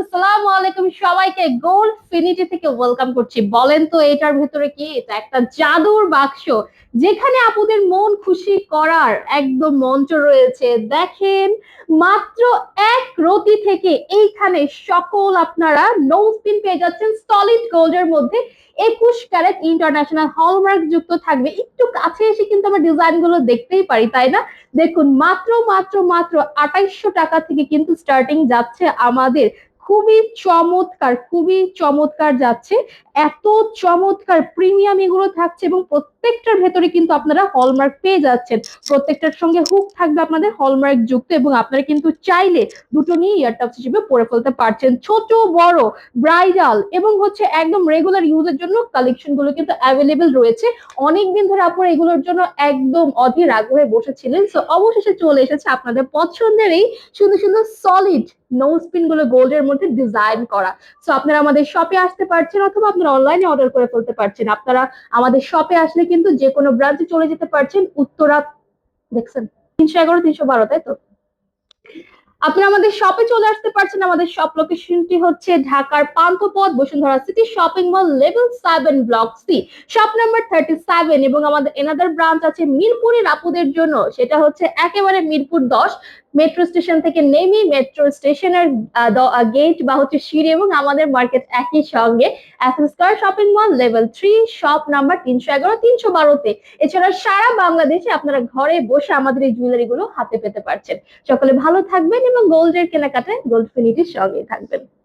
আসসালামু আলাইকুম সবাইকে গোল্ড ফিনিটি থেকে ওয়েলকাম করছি। বলেন তো এটার ভেতরে কি? এটা একটা জাদুর বাক্স যেখানে আপুদের মন খুশি করার একদম মঞ্চ রয়েছে। দেখেন, মাত্র এক রতি থেকে এইখানে সকল আপনারা নো স্পিন পেয়ে যাচ্ছেন সলিড গোল্ডের মধ্যে। 21 ক্যারেট ইন্টারন্যাশনাল হলমার্ক যুক্ত থাকবে। একটু কাছে এসে কিন্তু আমরা ডিজাইন গুলো দেখতেই পারি, তাই না? দেখুন, মাত্র মাত্র মাত্র 2800 টাকা থেকে কিন্তু স্টার্টিং যাচ্ছে আমাদের। খুবই চমৎকার, খুবই চমৎকার যাচ্ছে। এত চমৎকার প্রিমিয়াম এগুলো থাকছে এবং প্রত্যেকটার ভেতরে কিন্তু আপনারা হলমার্ক পেয়ে যাচ্ছেন। প্রত্যেকটার সঙ্গে হুক থাকবে আপনাদের হলমার্ক যুক্ত এবং আপনারা কিন্তু চাইলে দুটো নিয়ে ইয়ারটাপস হিসেবে পরে ফেলতে পারছেন। ছোট বড় ব্রাইডাল এবং হচ্ছে একদম রেগুলার ইউজের জন্য কালেকশন গুলো কিন্তু অ্যাভেলেবেল রয়েছে। অনেকদিন ধরে আপনারা এগুলোর জন্য একদম অধীর আগ্রহে বসেছিলেন, তো অবশেষে চলে এসেছে আপনাদের পছন্দের এই সুন্দর সুন্দর সলিড নো স্পিন গুলো গোল্ডের মধ্যে ডিজাইন করা। তো আপনারা আমাদের শপে আসতে পারছেন অথবা আপনারা অনলাইনে অর্ডার করে ফেলতে পারছেন। আপনারা আমাদের শপে আসলে কিন্তু যে কোনো ব্রাঞ্চে চলে যেতে পারছেন। উত্তরা দেখছেন 311 312, তাই তো? আপনি আমাদের শপে চলে আসতে পারছেন। আমাদের শপ লোকেশনটি হচ্ছে ঢাকার Panthapath Bashundhara city shopping mall level 7 block C, shop number 37। এবং আমাদের এনাদার ব্রাঞ্চ আছে মিরপুরের আপুদের জন্য, সেটা হচ্ছে একেবারে মিরপুর 10 মেট্রো স্টেশন থেকে নেমে মেট্রো স্টেশনের গেট বা হচ্ছে সিঁড়ি এবং আমাদের মার্কেট একই সঙ্গে square shopping mall level 3 shop number 311 312-তে। এছাড়া সারা বাংলাদেশে আপনারা ঘরে বসে আমাদের এই জুয়েলারি গুলো হাতে পেতে পারছেন। সকলে ভালো থাকবেন এবং গোল্ডের কেনাকাটায় গোল্ড ফিনিটির সঙ্গেই থাকবেন।